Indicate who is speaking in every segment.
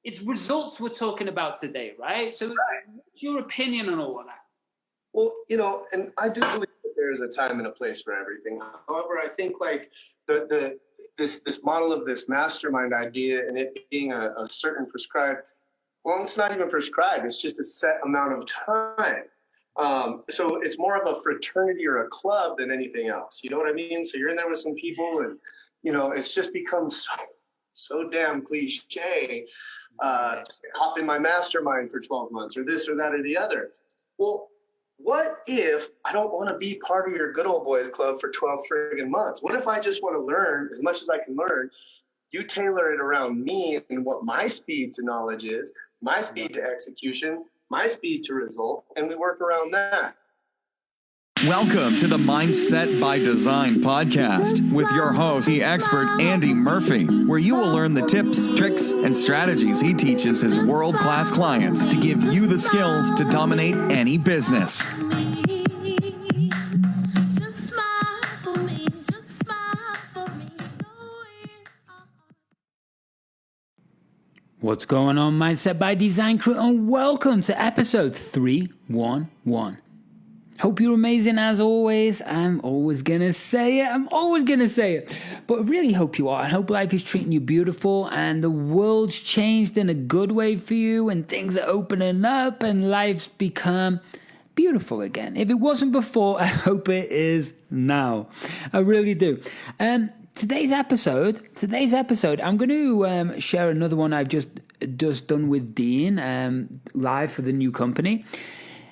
Speaker 1: it's results we're talking about today, right? So what's your opinion on all of that?
Speaker 2: Well, and I do believe that there is a time and a place for everything. However, I think like this model of this mastermind idea and it being a certain prescribed, well, it's not even prescribed. It's just a set amount of time. So it's more of a fraternity or a club than anything else. You know what I mean? So you're in there with some people and, it's just become so damn cliche. Hop in my mastermind for 12 months or this or that or the other. Well, what if I don't want to be part of your good old boys club for 12 friggin' months? What if I just want to learn as much as I can learn? You tailor it around me and what my speed to knowledge is, my speed to execution, my speed to result, and we work around that.
Speaker 3: Welcome to the Mindset by Design podcast with your host, the expert Andy Murphy, where you will learn the tips, tricks, and strategies he teaches his world-class clients to give you the skills to dominate any business.
Speaker 1: What's going on, Mindset by Design crew, and welcome to episode 311. Hope you're amazing as always. I'm always going to say it. But I really hope you are. I hope life is treating you beautiful and the world's changed in a good way for you and things are opening up and life's become beautiful again. If it wasn't before, I hope it is now. I really do. Today's episode, I'm going to share another one I've just done with Dean live for the new company.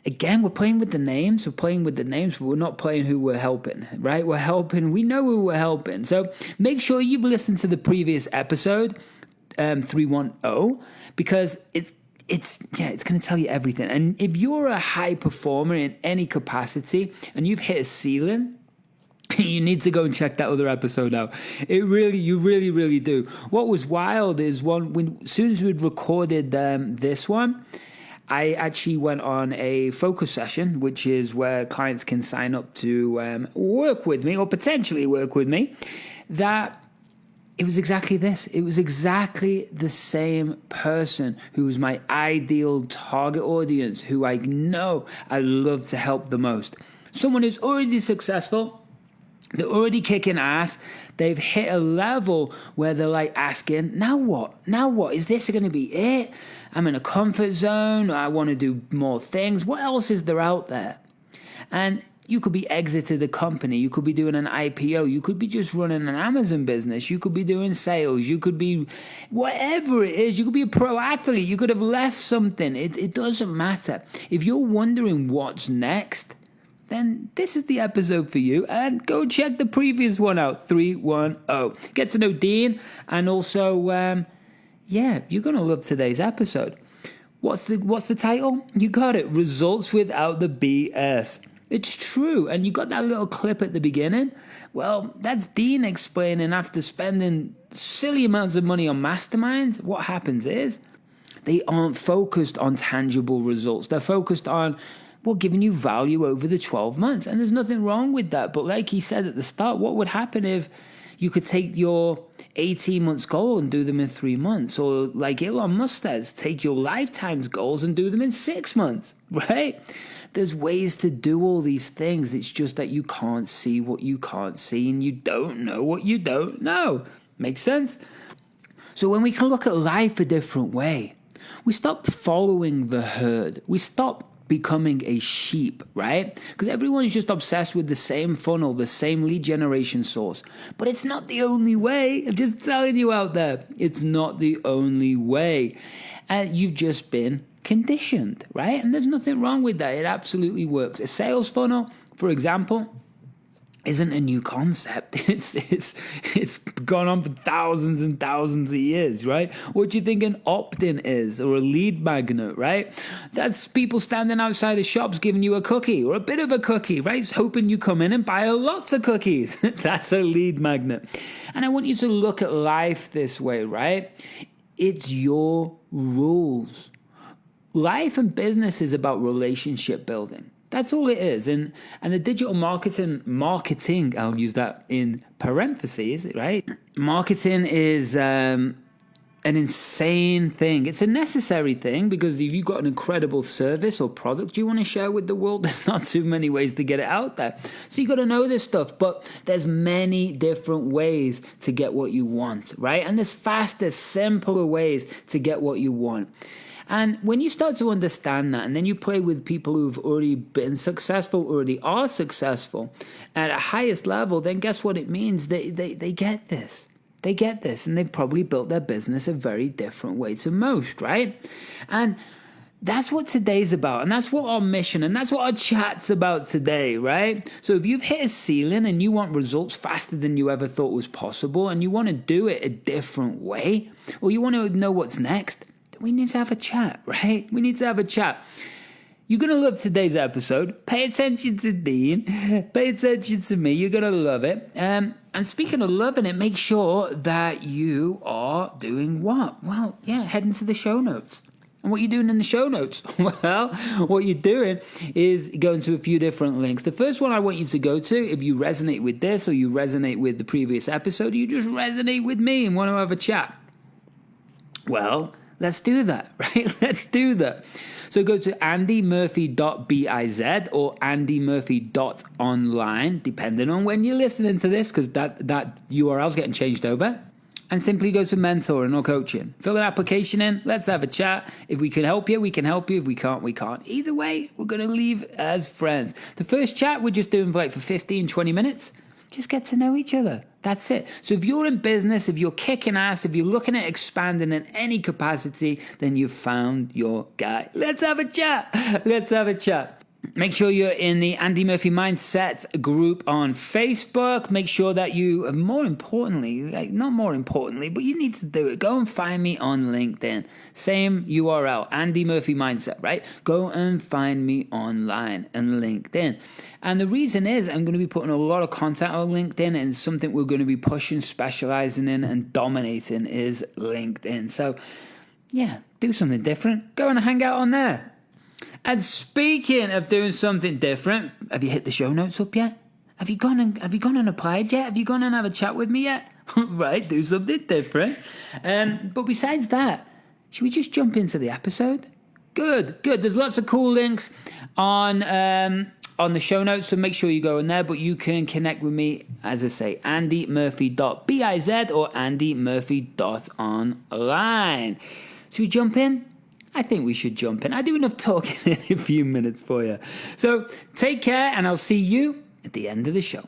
Speaker 1: Again, we're playing with the names. But we're not playing who we're helping, right? We know who we're helping. So make sure you've listened to the previous episode, 310, because it's going to tell you everything. And if you're a high performer in any capacity and you've hit a ceiling, you need to go and check that other episode out. You really do. What was wild is as soon as we'd recorded this one, I actually went on a focus session, which is where clients can sign up to work with me or potentially work with me. That it was exactly this. It was exactly the same person who was my ideal target audience, who I know I love to help the most. Someone who's already successful. They're already kicking ass. They've hit a level where they're like asking, now what? Is this going to be it? I'm in a comfort zone. I want to do more things. What else is there out there? And you could be exited the company. You could be doing an IPO. You could be just running an Amazon business. You could be doing sales. You could be whatever it is. You could be a pro athlete. You could have left something. It doesn't matter. If you're wondering what's next, then this is the episode for you. And go check the previous one out, 310. Get to know Dean. And also, you're going to love today's episode. What's the title? You got it. Results without the BS. It's true. And you got that little clip at the beginning. Well, that's Dean explaining after spending silly amounts of money on masterminds, what happens is they aren't focused on tangible results. They're focused on giving you value over the 12 months. And there's nothing wrong with that. But like he said at the start, what would happen if you could take your 18 months goal and do them in 3 months? Or like Elon Musk says, take your lifetime's goals and do them in 6 months, right? There's ways to do all these things. It's just that you can't see what you can't see and you don't know what you don't know. Makes sense? So when we can look at life a different way, we stop following the herd. We stop becoming a sheep, right? Because everyone's just obsessed with the same funnel, the same lead generation source. But it's not the only way. I'm just telling you out there, it's not the only way. And you've just been conditioned, right? And there's nothing wrong with that. It absolutely works. A sales funnel, for example, isn't a new concept. It's gone on for thousands and thousands of years, right? What do you think an opt-in is, or a lead magnet, right? That's people standing outside of shops giving you a cookie or a bit of a cookie, right? It's hoping you come in and buy lots of cookies. That's a lead magnet. And I want you to look at life this way, right? It's your rules. Life and business is about relationship building. That's all it is. And the digital marketing, I'll use that in parentheses, right? Marketing is an insane thing. It's a necessary thing, because if you've got an incredible service or product you want to share with the world, there's not too many ways to get it out there. So you got to know this stuff, but there's many different ways to get what you want, right? And there's faster, simpler ways to get what you want. And when you start to understand that, and then you play with people who've already been successful, already are successful at a highest level, then guess what it means? They get this. They get this, and they've probably built their business a very different way to most, right? And that's what today's about, and that's what our mission, and that's what our chat's about today, right? So if you've hit a ceiling and you want results faster than you ever thought was possible, and you want to do it a different way, or you want to know what's next, then we need to have a chat, right? We need to have a chat. You're going to love today's episode. Pay attention to Dean. Pay attention to me. You're going to love it. And speaking of loving it, make sure that you are doing what? Well, yeah, head into the show notes. And what you're doing in the show notes? Well, what you're doing is going to a few different links. The first one I want you to go to, if you resonate with this or you resonate with the previous episode, you just resonate with me and want to have a chat. Well, let's do that, right? Let's do that. So go to andymurphy.biz or andymurphy.online, depending on when you're listening to this, because that URL's getting changed over. And simply go to mentoring or coaching. Fill an application in. Let's have a chat. If we can help you, we can help you. If we can't, we can't. Either way, we're going to leave as friends. The first chat we're just doing for 15, 20 minutes. Just get to know each other. That's it. So if you're in business, if you're kicking ass, if you're looking at expanding in any capacity, then you've found your guy. Let's have a chat. Let's have a chat. Make sure you're in the Andy Murphy Mindset group on Facebook. Make sure that you, not more importantly, but you need to do it. Go and find me on LinkedIn. Same URL, Andy Murphy Mindset, right? Go and find me online and LinkedIn. And the reason is I'm going to be putting a lot of content on LinkedIn, and something we're going to be pushing, specializing in, and dominating is LinkedIn. So, yeah, do something different. Go and hang out on there. And speaking of doing something different, have you hit the show notes up yet? Have you gone and applied yet? Have you gone and have a chat with me yet? Right, do something different. But besides that, should we just jump into the episode? Good. There's lots of cool links on the show notes, so make sure you go in there. But you can connect with me, as I say, andymurphy.biz or andymurphy.online. Should we jump in? I think we should jump in. I do enough talking in a few minutes for you. So take care, and I'll see you at the end of the show.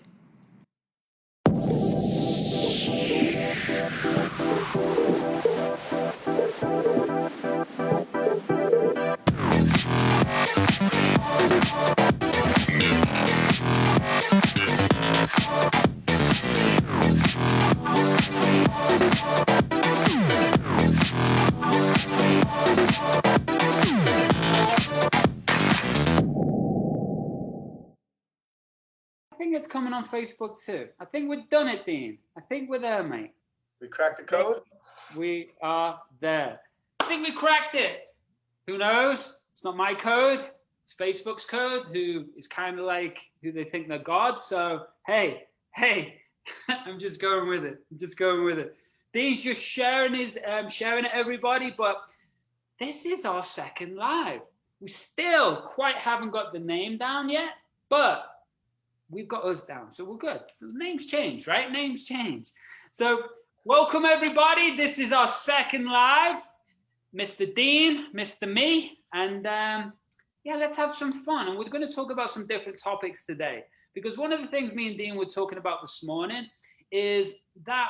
Speaker 1: I think it's coming on Facebook too. I think we've done it, Dean. I think we're there, mate.
Speaker 2: We cracked the code?
Speaker 1: We are there. I think we cracked it. Who knows? It's not my code. It's Facebook's code, who is kind of like who they think they're God. So, hey, I'm just going with it. Dean's just sharing it, everybody. But this is our second live. We still quite haven't got the name down yet, but we've got us down, so we're good. The names change, right? Names change. So welcome, everybody. This is our second live. Mr. Dean, Mr. Me, and let's have some fun. And we're going to talk about some different topics today, because one of the things me and Dean were talking about this morning is that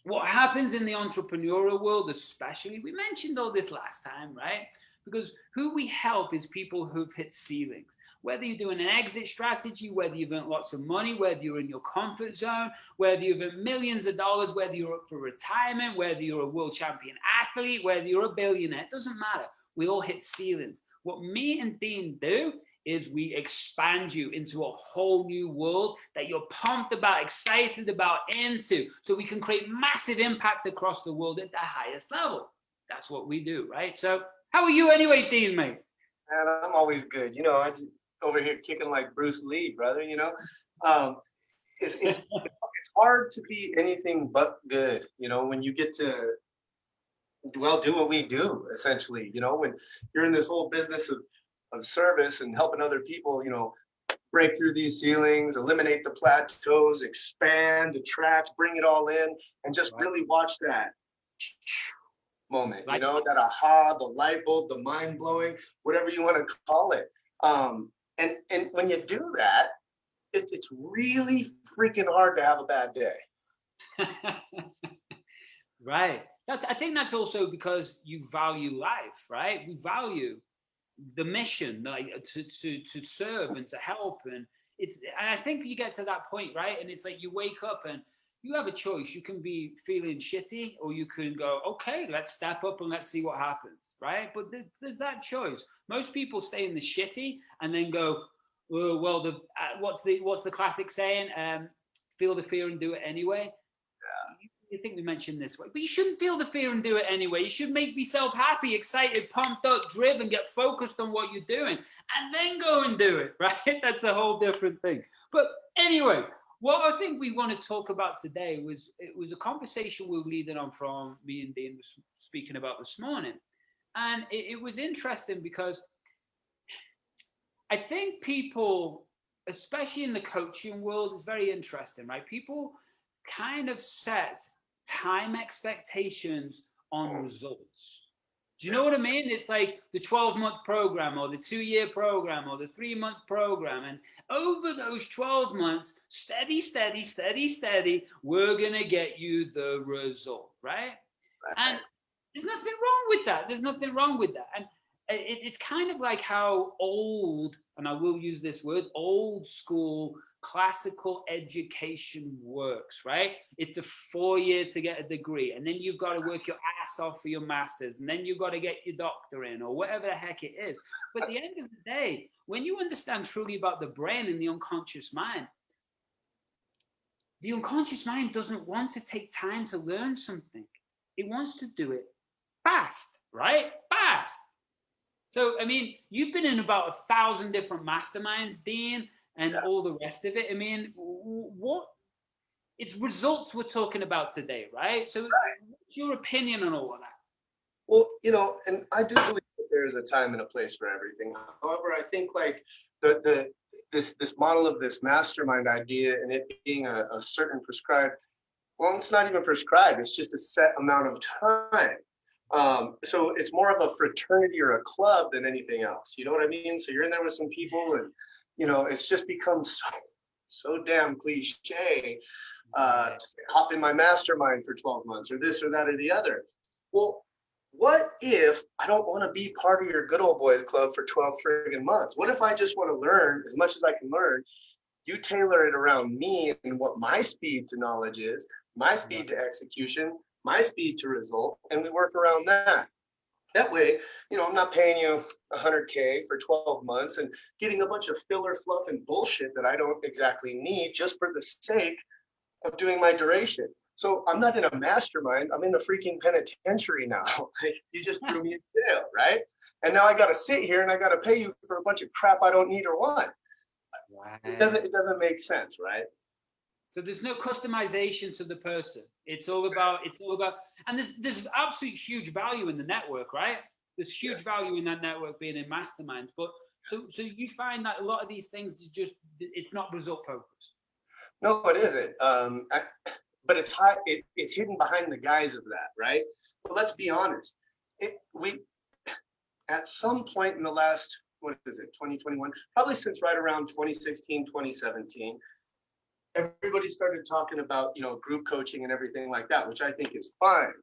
Speaker 1: what happens in the entrepreneurial world, especially, we mentioned all this last time, right? Because who we help is people who've hit ceilings. Whether you're doing an exit strategy, whether you've earned lots of money, whether you're in your comfort zone, whether you've earned millions of dollars, whether you're up for retirement, whether you're a world champion athlete, whether you're a billionaire, it doesn't matter. We all hit ceilings. What me and Dean do is we expand you into a whole new world that you're pumped about, excited about, into, so we can create massive impact across the world at the highest level. That's what we do, right? So how are you anyway, Dean, mate?
Speaker 2: Man, I'm always good. I just over here kicking like Bruce Lee, brother. It's hard to be anything but good. When you get to well, do what we do, essentially. You know, when you're in this whole business of service and helping other people, you know, break through these ceilings, eliminate the plateaus, expand, attract, bring it all in, and just
Speaker 1: Right.
Speaker 2: really watch that moment, you
Speaker 1: Like,
Speaker 2: know, that aha, the light bulb, the mind blowing, whatever you want to call it. And when you do that, it's really freaking hard to have a bad day.
Speaker 1: right. I think that's also because you value life, right? We value the mission, like to serve and to help, and I think you get to that point, right? And it's like you wake up and you have a choice. You can be feeling shitty, or you can go, okay, let's step up and let's see what happens, right? But there's that choice. Most people stay in the shitty and then go, oh, well, what's the classic saying? Feel the fear and do it anyway. I think we mentioned this way, but you shouldn't feel the fear and do it anyway. You should make yourself happy, excited, pumped up, driven, get focused on what you're doing, and then go and do it, right? That's a whole different thing. But anyway, what I think we want to talk about today it was a conversation we were leading on from me and Dean was speaking about this morning. And it was interesting because I think people, especially in the coaching world, is very interesting, right? People kind of set time expectations on results. Do you know what I mean? It's like the 12-month program or the 2-year program or the 3-month program. And over those 12 months, steady, steady, steady, steady, we're going to get you the result, right? And there's nothing wrong with that. There's nothing wrong with that. And it's kind of like how old, and I will use this word, old school classical education works, right? It's a 4-year to get a degree, and then you've got to work your ass off for your master's, and then you've got to get your doctorate in, or whatever the heck it is. But at the end of the day, when you understand truly about the brain and the unconscious mind doesn't want to take time to learn something. It wants to do it fast, right? Fast. So, I mean, you've been in about 1,000 different masterminds, Dean, and all the rest of it. I mean, it's results we're talking about today, right? So, what's your opinion on all of that?
Speaker 2: Well, you know, and I do believe that there is a time and a place for everything. However, I think like this model of this mastermind idea and it being a certain prescribed, well, it's not even prescribed, it's just a set amount of time. So it's more of a fraternity or a club than anything else. You know what I mean? So you're in there with some people and, you know, it's just become so damn cliche. Hop in my mastermind for 12 months or this or that or the other. Well, what if I don't want to be part of your good old boys club for 12 friggin' months? What if I just want to learn as much as I can learn? You tailor it around me and what my speed to knowledge is, my speed to execution, my speed to result, and we work around that. That way, you know, I'm not paying you $100K for 12 months and getting a bunch of filler fluff and bullshit that I don't exactly need just for the sake of doing my duration. So I'm not in a mastermind, I'm in a freaking penitentiary now. You just threw me in jail, right? And now I got to sit here and I got to pay you for a bunch of crap I don't need or want. Right. It doesn't make sense, right?
Speaker 1: So there's no customization to the person. It's all about, and there's absolute huge value in the network, right? There's huge value in that network being in masterminds. But so you find that a lot of these things it's not result focused.
Speaker 2: No, it isn't. But it's high. It's hidden behind the guise of that, right? But let's be honest. We at some point in the last, what is it, 2021, probably since right around 2016, 2017. Everybody started talking about, you know, group coaching and everything like that, which I think is fine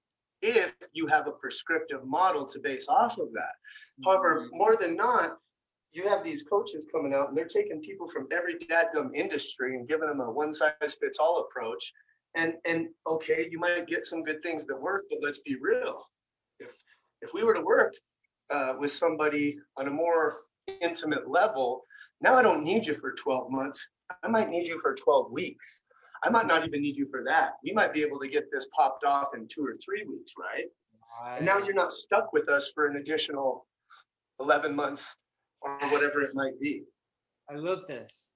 Speaker 2: if you have a prescriptive model to base off of that. However, more than not, you have these coaches coming out and they're taking people from every dadgum industry and giving them a one-size-fits-all approach. And okay, you might get some good things that work, but let's be real. If we were to work with somebody on a more intimate level, now I don't need you for 12 months. I might need you for 12 weeks. I might not even need you for that. We might be able to get this popped off in 2 or 3 weeks, right? And now you're not stuck with us for an additional 11 months or whatever it might be.
Speaker 1: I love this.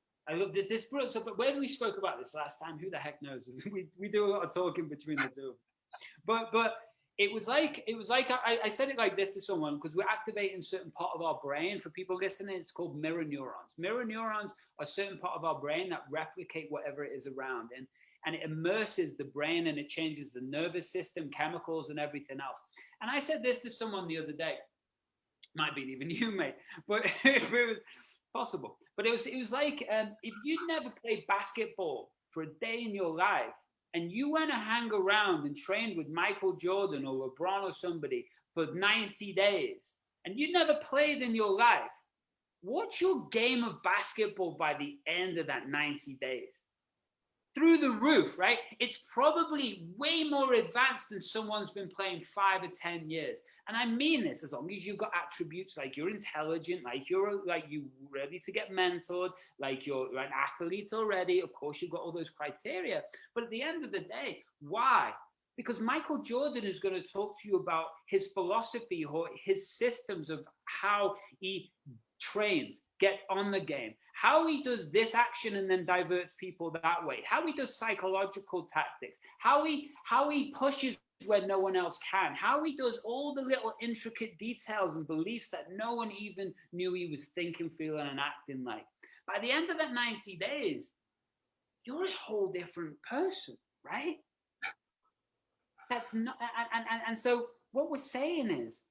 Speaker 1: This brought up, but when we spoke about this last time, who the heck knows? We do a lot of talking between the two. But I said it like this to someone, because we're activating a certain part of our brain. For people listening, it's called mirror neurons. Mirror neurons are a certain part of our brain that replicate whatever it is around, and it immerses the brain, and it changes the nervous system, chemicals, and everything else. And I said this to someone the other day. Might be even you, mate, but if it was possible. But it was like, if you'd never played basketball for a day in your life, and you went to hang around and trained with Michael Jordan or LeBron or somebody for 90 days, and you never played in your life, what's your game of basketball by the end of that 90 days? Through the roof, right? It's probably way more advanced than someone's been playing 5 or 10 years. And I mean this, as long as you've got attributes like you're intelligent, like you're ready to get mentored, like you're an athlete already. Of course, you've got all those criteria. But at the end of the day, why? Because Michael Jordan is going to talk to you about his philosophy or his systems of how he trains, gets on the game, how he does this action and then diverts people that way, how he does psychological tactics, how he pushes where no one else can, how he does all the little intricate details and beliefs that no one even knew he was thinking, feeling, and acting like. By the end of that 90 days, you're a whole different person, right? That's not, and so what we're saying is,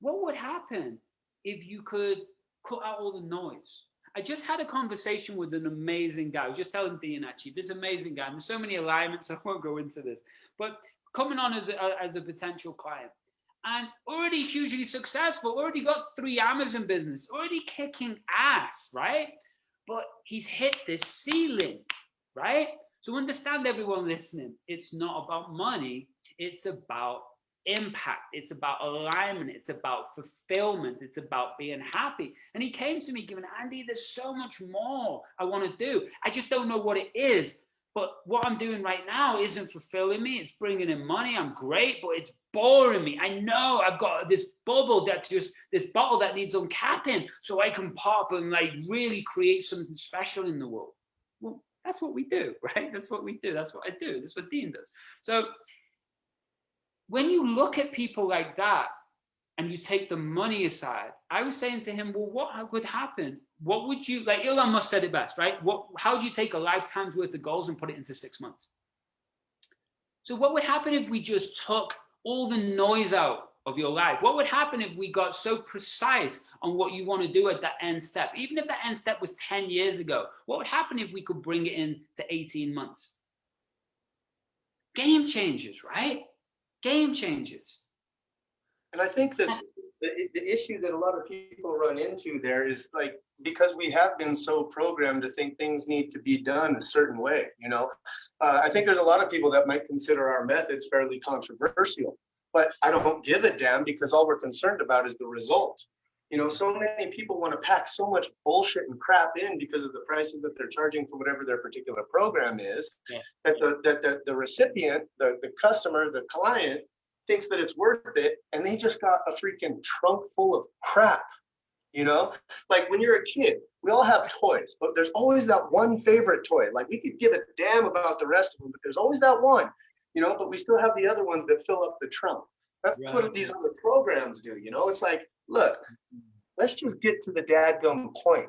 Speaker 1: what would happen if you could cut out all the noise? I just had a conversation with an amazing guy. I was just telling Dean, actually, this amazing guy. And there's so many alignments, I won't go into this. But coming on as a potential client, and already hugely successful, already got 3 Amazon business, already kicking ass, right? But he's hit this ceiling, right? So understand, everyone listening, it's not about money. It's about impact. It's about alignment. It's about fulfillment. It's about being happy. And he came to me giving, Andy, there's so much more I want to do. I just don't know what it is. But what I'm doing right now isn't fulfilling me. It's bringing in money. I'm great, but it's boring me. I know I've got this bottle that needs uncapping so I can pop and like really create something special in the world. Well, that's what we do, right? That's what we do. That's what I do. That's what Dean does. So when you look at people like that and you take the money aside, I was saying to him, well, what would happen? What would you, like Elon Musk said it best, right? How do you take a lifetime's worth of goals and put it into 6 months? So what would happen if we just took all the noise out of your life? What would happen if we got so precise on what you want to do at that end step? Even if that end step was 10 years ago, what would happen if we could bring it in to 18 months? Game changers, right? Game changers.
Speaker 2: And I think that the issue that a lot of people run into there is like, because we have been so programmed to think things need to be done a certain way, I think there's a lot of people that might consider our methods fairly controversial, but I don't give a damn, because all we're concerned about is the result. So many people want to pack so much bullshit and crap in because of the prices that they're charging for whatever their particular program is, that the recipient, the customer, the client thinks that it's worth it, and they just got a freaking trunk full of crap. Like when you're a kid, we all have toys, but there's always that one favorite toy. Like we could give a damn about the rest of them, but there's always that one, but we still have the other ones that fill up the trunk. That's what these other programs do. It's like, look, let's just get to the dadgum point.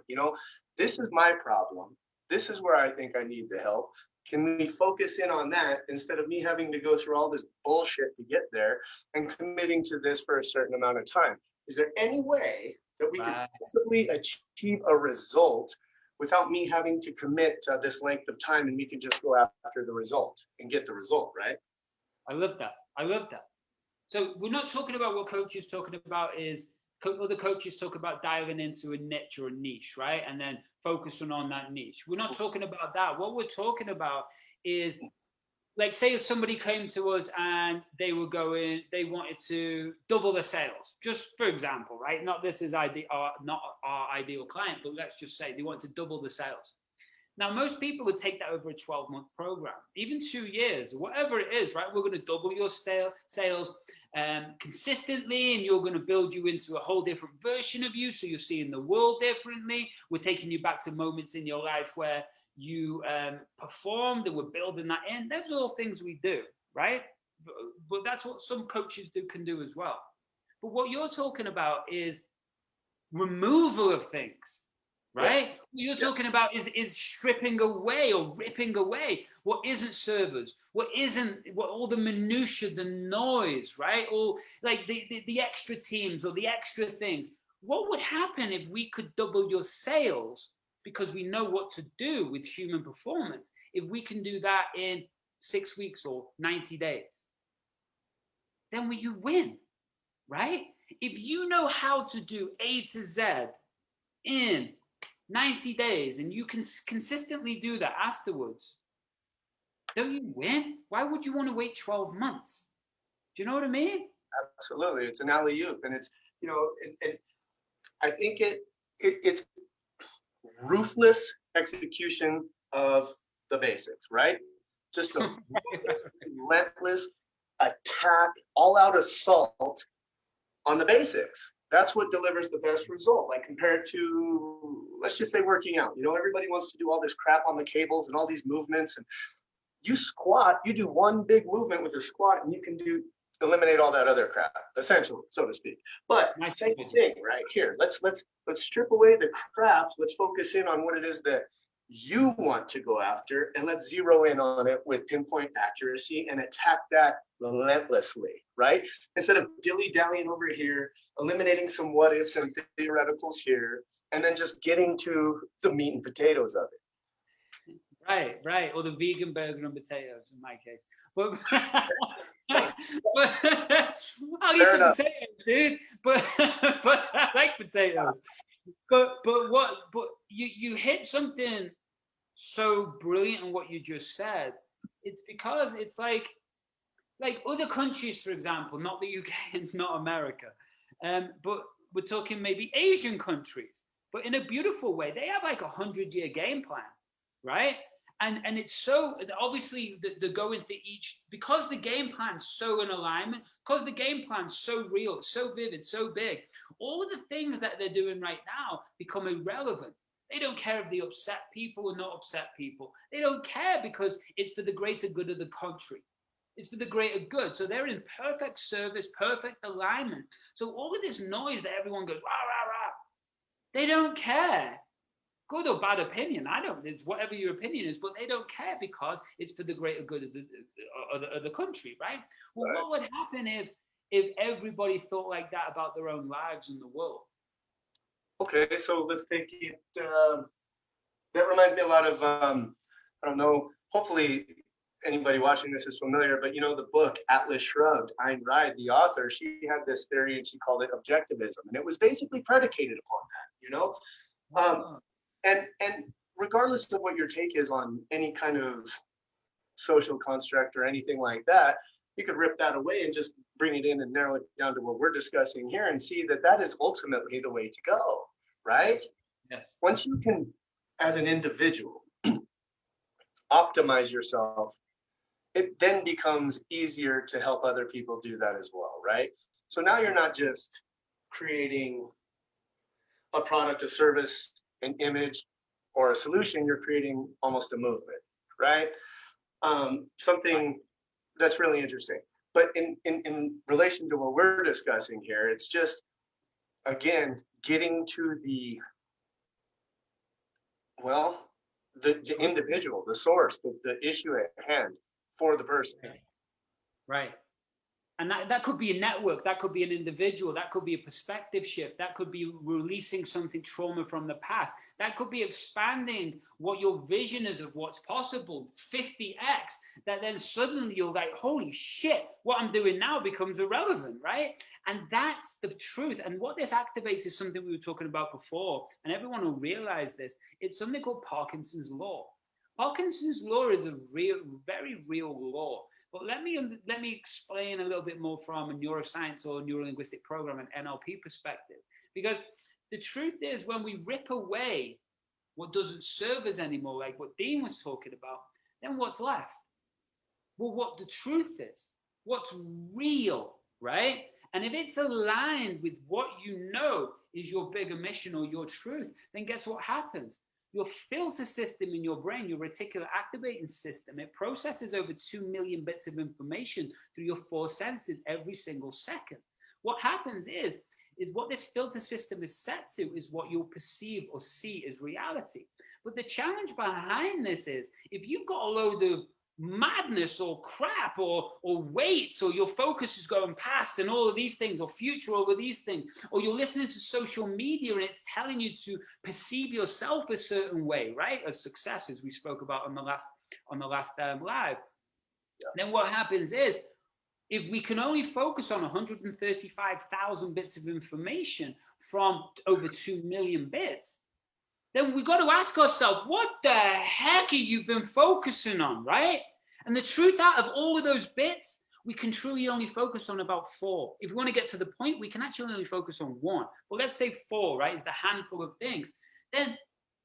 Speaker 2: This is my problem. This is where I think I need the help. Can we focus in on that instead of me having to go through all this bullshit to get there and committing to this for a certain amount of time? Is there any way that we can possibly achieve a result without me having to commit to this length of time, and we can just go after the result and get the result, right?
Speaker 1: I love that. So we're not talking about what coaches talking about is, other coaches talk about dialing into a niche or a niche, right? And then focusing on that niche. We're not talking about that. What we're talking about is, like, say if somebody came to us and they wanted to double their sales, just for example, right? Not not our ideal client, but let's just say they want to double the sales. Now, most people would take that over a 12-month program, even 2 years, whatever it is, right? We're going to double your sales consistently, and you're going to build you into a whole different version of you. So you're seeing the world differently. We're taking you back to moments in your life where you performed, and we're building that in. Those are all things we do, right? but that's what some coaches can do as well. But what you're talking about is removal of things, right?
Speaker 2: Yes.
Speaker 1: What you're talking about is stripping away or ripping away what isn't servers, what all the minutiae, the noise, right? Or like the extra teams or the extra things. What would happen if we could double your sales because we know what to do with human performance? If we can do that in 6 weeks or 90 days, then you win, right? If you know how to do A to Z in 90 days and you can consistently do that afterwards, don't you win? Why would you want to wait 12 months? Do you know what I mean?
Speaker 2: Absolutely. It's an alley-oop. And it's, I think it's ruthless execution of the basics, right? Just a relentless attack, all-out assault on the basics. That's what delivers the best result. Like compared to, let's just say working out. Everybody wants to do all this crap on the cables and all these movements. And you squat, you do one big movement with your squat, and you can eliminate all that other crap, essentially, so to speak. But same thing right here. Let's strip away the crap. Let's focus in on what it is that you want to go after, and let's zero in on it with pinpoint accuracy and attack that relentlessly, right? Instead of dilly-dallying over here, eliminating some what ifs and theoreticals here, and then just getting to the meat and potatoes of it.
Speaker 1: Right. Or the vegan burger and potatoes in my case. But I'll eat the potatoes, dude. But I like potatoes. But you hit something so brilliant in what you just said. It's because it's like other countries, for example, not the UK and not America, but we're talking maybe Asian countries, but in a beautiful way. They have like 100-year game plan, right? And it's so, obviously, they go into each, because the game plan's so in alignment, because the game plan's so real, so vivid, so big, all of the things that they're doing right now become irrelevant. They don't care if they upset people or not upset people. They don't care because it's for the greater good of the country. It's for the greater good. So they're in perfect service, perfect alignment. So all of this noise that everyone goes, rah, rah, rah, they don't care. Good or bad opinion, it's whatever your opinion is, but they don't care because it's for the greater good of the country, right? Well, right. What would happen if everybody thought like that about their own lives in the world?
Speaker 2: Okay, so let's take it, that reminds me a lot of, I don't know, hopefully anybody watching this is familiar, but the book Atlas Shrugged, Ayn Rand, the author, she had this theory and she called it objectivism, and it was basically predicated upon that, And regardless of what your take is on any kind of social construct or anything like that, you could rip that away and just bring it in and narrow it down to what we're discussing here and see that that is ultimately the way to go, right?
Speaker 1: Yes.
Speaker 2: Once you can, as an individual, optimize yourself, it then becomes easier to help other people do that as well, right? So now you're not just creating a product, a service, an image, or a solution, you're creating almost a movement, right? Something that's really interesting. But in relation to what we're discussing here, it's just, again, getting to the individual, the source, the issue at hand for the person.
Speaker 1: Right. And that could be a network, that could be an individual, that could be a perspective shift, that could be releasing something trauma from the past, that could be expanding what your vision is of what's possible, 50x, that then suddenly you're like, holy shit, what I'm doing now becomes irrelevant, right? And that's the truth. And what this activates is something we were talking about before, and everyone will realize this. It's something called Parkinson's law. Parkinson's law is a very real law. But let me explain a little bit more from a neuroscience or neuro-linguistic program and NLP perspective. Because the truth is, when we rip away what doesn't serve us anymore, like what Dean was talking about, then what's left? Well, what the truth is, what's real, right? And if it's aligned with what you know is your bigger mission or your truth, then guess what happens? Your filter system in your brain, your reticular activating system, it processes over 2 million bits of information through your 4 senses every single second. What happens is what this filter system is set to is what you'll perceive or see as reality. But the challenge behind this is if you've got a load of madness or crap or weights, or your focus is going past and all of these things, or future over these things, or you're listening to social media and it's telling you to perceive yourself a certain way, right? As success, as we spoke about on the last live. Then what happens is, if we can only focus on 135,000 bits of information from over 2 million bits, then we've got to ask ourselves, what the heck have you been focusing on, right? And the truth, out of all of those bits, we can truly only focus on about 4. If we want to get to the point, we can actually only focus on 1. Well, let's say 4, right, is the handful of things. Then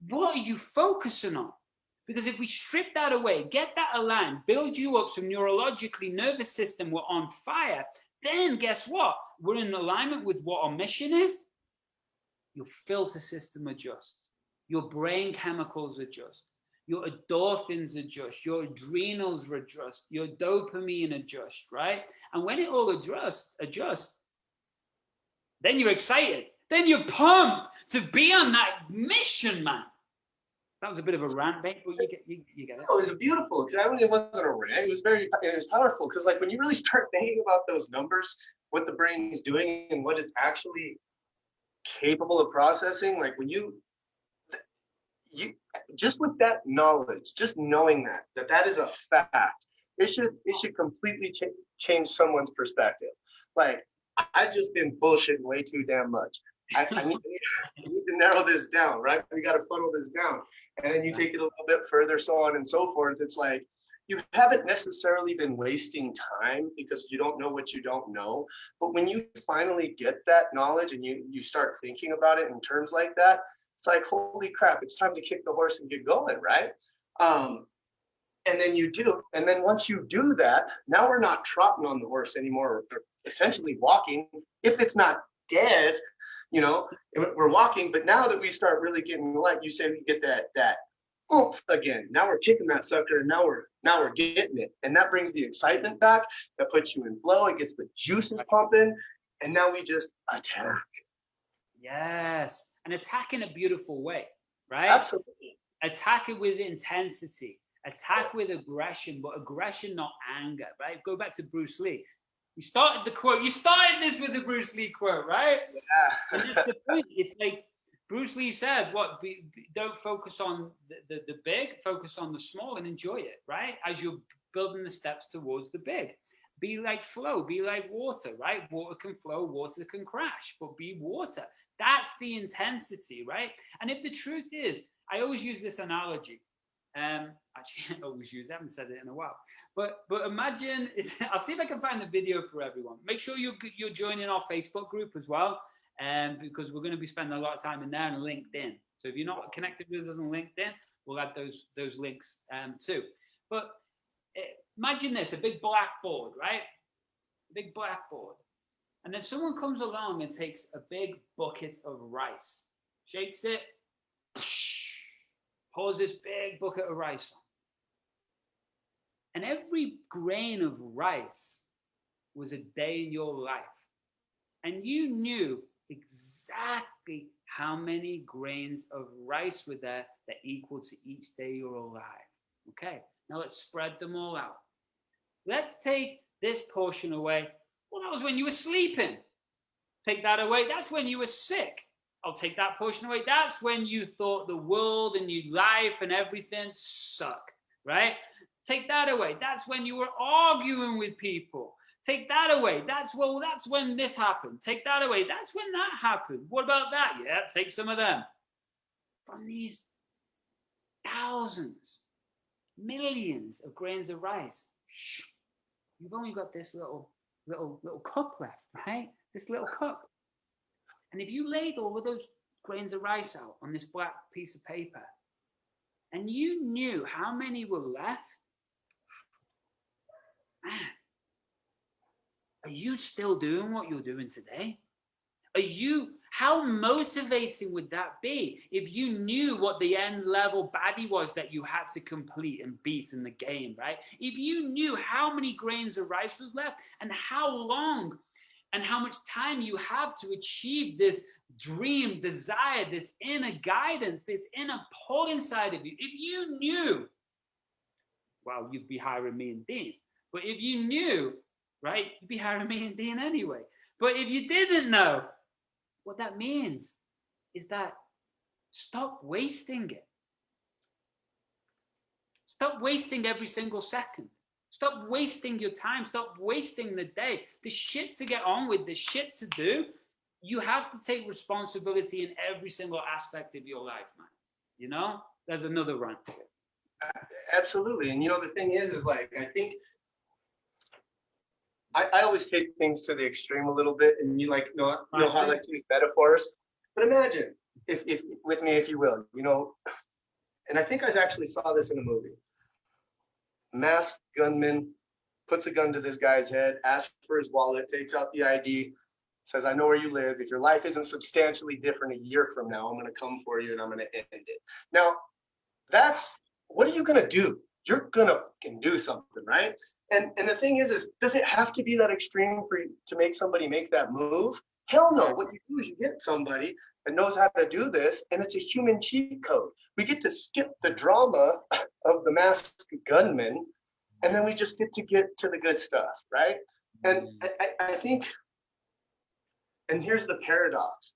Speaker 1: what are you focusing on? Because if we strip that away, get that aligned, build you up so neurologically, nervous system, we're on fire, then guess what? We're in alignment with what our mission is. Your filter system adjusts. Your brain chemicals adjust. Your endorphins adjust. Your adrenals adjust. Your dopamine adjust, right? And when it all adjusts, then you're excited. Then you're pumped to be on that mission, man. That was a bit of a rant, babe, but you get it.
Speaker 2: Oh, it was beautiful. I mean, it wasn't a rant. It was powerful, because like when you really start thinking about those numbers, what the brain is doing and what it's actually capable of processing, like when you just with that knowledge, just knowing that is a fact, it should completely change someone's perspective. Like, I've just been bullshitting way too damn much. I need to narrow this down, right? We got to funnel this down. And then you take it a little bit further, so on and so forth. It's like, you haven't necessarily been wasting time because you don't know what you don't know. But when you finally get that knowledge and you start thinking about it in terms like that, it's like, holy crap, it's time to kick the horse and get going, right? And then you do. And then once you do that, now we're not trotting on the horse anymore. We're essentially walking. If it's not dead, we're walking. But now that we start really getting, like you said, we get that oomph again. Now we're kicking that sucker, and now we're getting it. And that brings the excitement back. That puts you in flow. It gets the juices pumping. And now we just attack.
Speaker 1: Yes. And attack in a beautiful way, right?
Speaker 2: Absolutely.
Speaker 1: Attack it with intensity. Attack with aggression, but aggression, not anger, right? Go back to Bruce Lee. You started this with the Bruce Lee quote, right? Yeah. And that's the point. It's like Bruce Lee says, don't focus on the big, focus on the small and enjoy it, right? As you're building the steps towards the big. Be like flow, be like water, right? Water can flow, water can crash, but be water. That's the intensity, right? And if the truth is, I always use this analogy. Actually, I always use it. I haven't said it in a while. But imagine, I'll see if I can find the video for everyone. Make sure you're joining our Facebook group as well, because we're going to be spending a lot of time in there and LinkedIn. So if you're not connected with us on LinkedIn, we'll add those links too. But imagine this, a big blackboard, right? A big blackboard. And then someone comes along and takes a big bucket of rice, shakes it, pours this big bucket of rice on. And every grain of rice was a day in your life. And you knew exactly how many grains of rice were there that equal to each day you're alive. Okay, now let's spread them all out. Let's take this portion away. Well, that was when you were sleeping. Take that away. That's when you were sick. I'll take that portion away. That's when you thought the world and your life and everything sucked, right? Take that away. That's when you were arguing with people. Take that away. That's when this happened. Take that away. That's when that happened. What about that? Yeah, take some of them. From these thousands, millions of grains of rice, you've only got this little cup left, right? This little cup. And if you laid all of those grains of rice out on this black piece of paper, and you knew how many were left, man, are you still doing what you're doing today? How motivating would that be if you knew what the end level baddie was that you had to complete and beat in the game, right? If you knew how many grains of rice was left and how long and how much time you have to achieve this dream, desire, this inner guidance, this inner pull inside of you. If you knew, well, you'd be hiring me and Dean. But if you knew, right, you'd be hiring me and Dean anyway. But if you didn't know, what that means is that stop wasting it. Stop wasting every single second. Stop wasting your time. Stop wasting the day. The shit to get on with, the shit to do. You have to take responsibility in every single aspect of your life, man. You know, there's another run.
Speaker 2: Absolutely. And the thing is like, I think I always take things to the extreme a little bit, and you know how I like to use metaphors. But imagine if with me, if you will, and I think I actually saw this in a movie. Masked gunman puts a gun to this guy's head, asks for his wallet, takes out the ID, says, "I know where you live. If your life isn't substantially different a year from now, I'm going to come for you and I'm going to end it." Now, what are you going to do? You're going to fucking do something, right? And the thing is does it have to be that extreme for you to make somebody make that move? Hell no. What you do is you get somebody that knows how to do this, and it's a human cheat code. We get to skip the drama of the masked gunman, and then we just get to the good stuff, right? And I think, and here's the paradox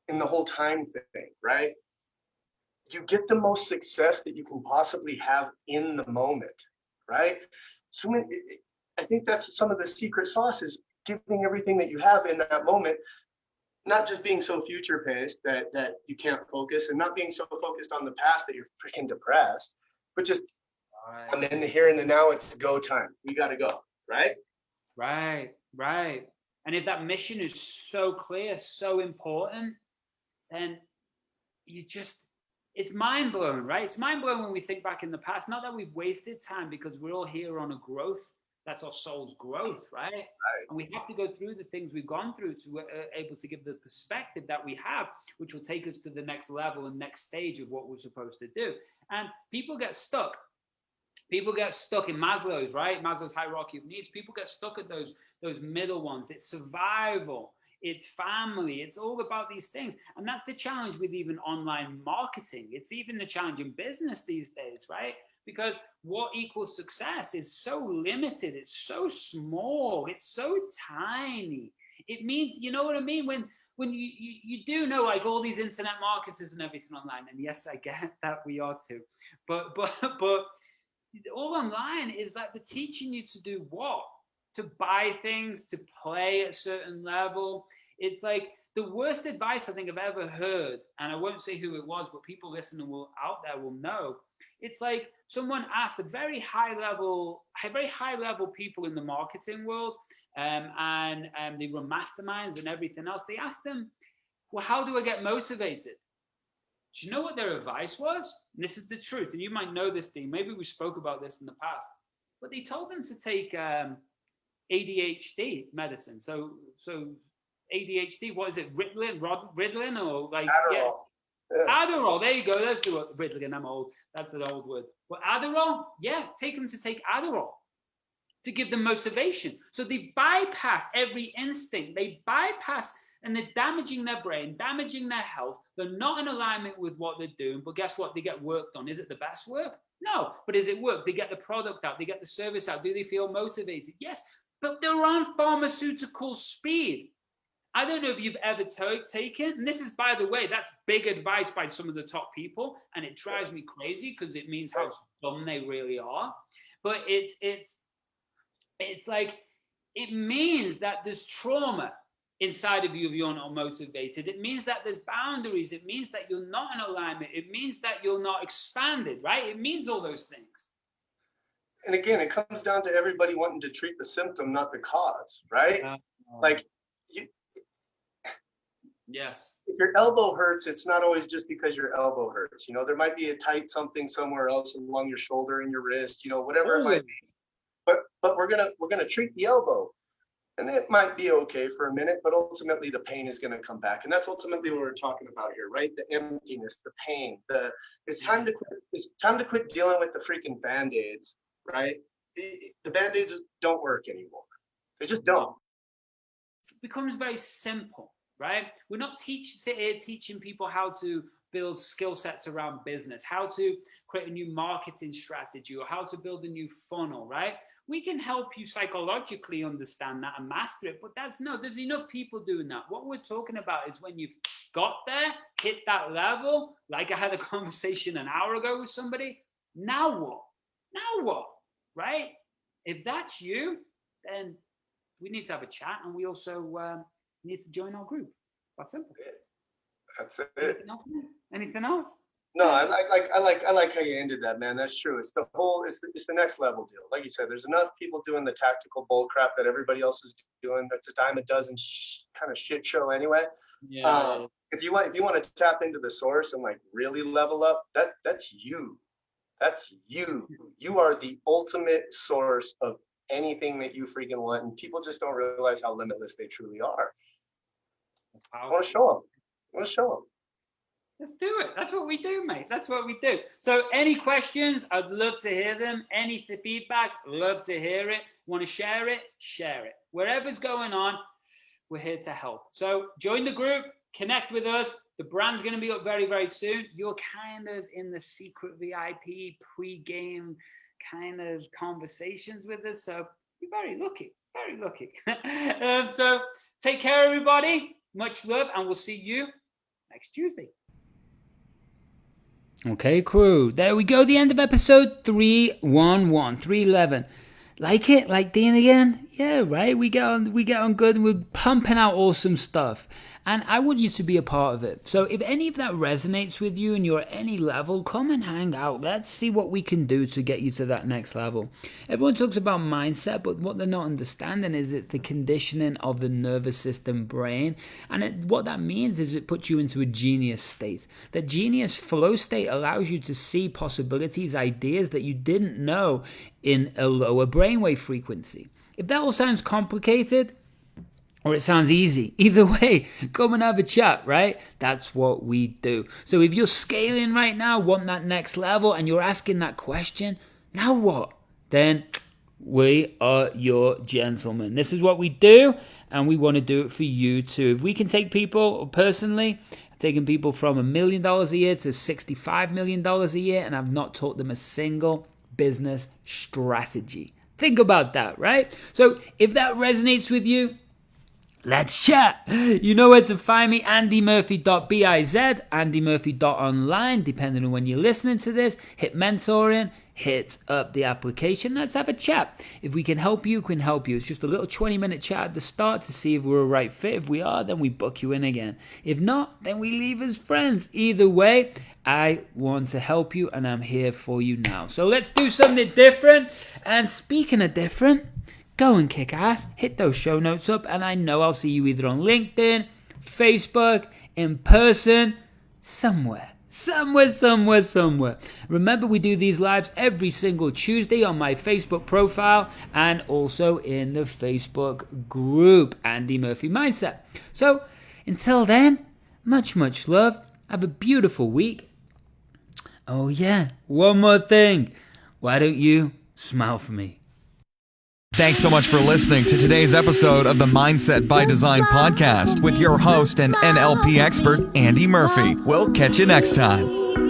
Speaker 2: in the whole time thing, right? You get the most success that you can possibly have in the moment, right? So I think that's some of the secret sauce is giving everything that you have in that moment, not just being so future paced that you can't focus, and not being so focused on the past that you're freaking depressed, but just I'm in the here and the now. It's go time. We got to go, right?
Speaker 1: Right. And if that mission is so clear, so important, then it's mind blowing, right? It's mind blowing when we think back in the past. Not that we've wasted time, because we're all here on a growth. That's our soul's growth, right? And we have to go through the things we've gone through to able to give the perspective that we have, which will take us to the next level and next stage of what we're supposed to do. And people get stuck. People get stuck in Maslow's, right? Maslow's hierarchy of needs. People get stuck at those middle ones. It's survival. It's family. It's all about these things. And that's the challenge with even online marketing. It's even the challenge in business these days, right? Because what equals success is so limited. It's so small. It's so tiny. It means, you know what I mean? When you do know, like, all these internet marketers and everything online, and yes, I get that we are too, but all online is like they're teaching you to do what? To buy things, to play at a certain level. It's like the worst advice I think I've ever heard, and I won't say who it was, but people listening out there will know. It's like someone asked a very high level people in the marketing world, and they run masterminds and everything else. They asked them, well, how do I get motivated? Do you know what their advice was? And this is the truth, and you might know this thing. Maybe we spoke about this in the past, but they told them to take ADHD medicine. So ADHD, what is it? Ritalin or like
Speaker 2: Adderall.
Speaker 1: Yeah. Adderall. There you go. Let's do it. Ritalin. I'm old. That's an old word. But Adderall, yeah, take them to take Adderall to give them motivation. So they bypass every instinct. They bypass, and they're damaging their brain, damaging their health. They're not in alignment with what they're doing. But guess what? They get work done. Is it the best work? No. But is it work? They get the product out. They get the service out. Do they feel motivated? Yes. But they're on pharmaceutical speed. I don't know if you've ever taken, and this is, by the way, that's big advice by some of the top people, and it drives me crazy because it means how dumb they really are. But it's like, it means that there's trauma inside of you if you're not motivated. It means that there's boundaries. It means that you're not in alignment. It means that you're not expanded, right? It means all those things.
Speaker 2: And again, it comes down to everybody wanting to treat the symptom, not the cause, right?
Speaker 1: Yes.
Speaker 2: If your elbow hurts, it's not always just because your elbow hurts. There might be a tight something somewhere else along your shoulder and your wrist, whatever it might be. But we're gonna treat the elbow. And it might be okay for a minute, but ultimately the pain is going to come back. And that's ultimately what we're talking about here, right? The emptiness, the pain, it's time to quit dealing with the freaking Band-Aids, right? The Band-Aids don't work anymore. They just don't.
Speaker 1: It becomes very simple, right? We're not teaching people how to build skill sets around business, how to create a new marketing strategy, or how to build a new funnel, right? We can help you psychologically understand that and master it, but there's enough people doing that. What we're talking about is when you've got there, hit that level, like I had a conversation an hour ago with somebody, now what? Now what, right? If that's you, then we need to have a chat, and we also need to join our group. That's simple.
Speaker 2: That's it.
Speaker 1: Anything else?
Speaker 2: No, I like how you ended that, man. That's true. It's the next level deal. Like you said, there's enough people doing the tactical bull crap that everybody else is doing. That's a dime a dozen kind of shit show anyway.
Speaker 1: Yeah.
Speaker 2: If you want to tap into the source and like really level up, that's you. That's you. You are the ultimate source of anything that you freaking want, and people just don't realize how limitless they truly are. I want to show them.
Speaker 1: Let's do it. That's what we do, mate. That's what we do. So any questions, I'd love to hear them. Any feedback, love to hear it. Want to share it? Share it. Wherever's going on, we're here to help. So join the group, connect with us. The brand's going to be up very, very soon. You're kind of in the secret VIP pre-game kind of conversations with us. So you're very lucky, very lucky. So take care, everybody. Much love, and we'll see you next Tuesday. Okay, crew. There we go. The end of episode 311. Like it? Like Dean again? Yeah, right. We get on good, and we're pumping out awesome stuff. And I want you to be a part of it. So if any of that resonates with you and you're at any level, come and hang out. Let's see what we can do to get you to that next level. Everyone talks about mindset, but what they're not understanding is it's the conditioning of the nervous system brain. And what that means is it puts you into a genius state. That genius flow state allows you to see possibilities, ideas that you didn't know in a lower brainwave frequency. If that all sounds complicated, or it sounds easy, either way, come and have a chat, right? That's what we do. So if you're scaling right now, want that next level, and you're asking that question, now what? Then we are your gentlemen. This is what we do, and we want to do it for you too. If we can take people, personally, I've taken people from $1 million a year to $65 million a year, and I've not taught them a single business strategy. Think about that, right? So if that resonates with you, let's chat. You know where to find me, andymurphy.biz, andymurphy.online, depending on when you're listening to this. Hit mentoring, hit up the application. Let's have a chat. If we can help you, we can help you. It's just a little 20-minute chat at the start to see if we're a right fit. If we are, then we book you in again. If not, then we leave as friends. Either way, I want to help you, and I'm here for you now. So let's do something different. And speaking of different, go and kick ass, hit those show notes up, and I know I'll see you either on LinkedIn, Facebook, in person, somewhere. Remember, we do these lives every single Tuesday on my Facebook profile and also in the Facebook group, Andy Murphy Mindset. So until then, much love. Have a beautiful week. Oh yeah, one more thing. Why don't you smile for me?
Speaker 3: Thanks so much for listening to today's episode of the Mindset by Design podcast with your host and NLP expert, Andy Murphy. We'll catch you next time.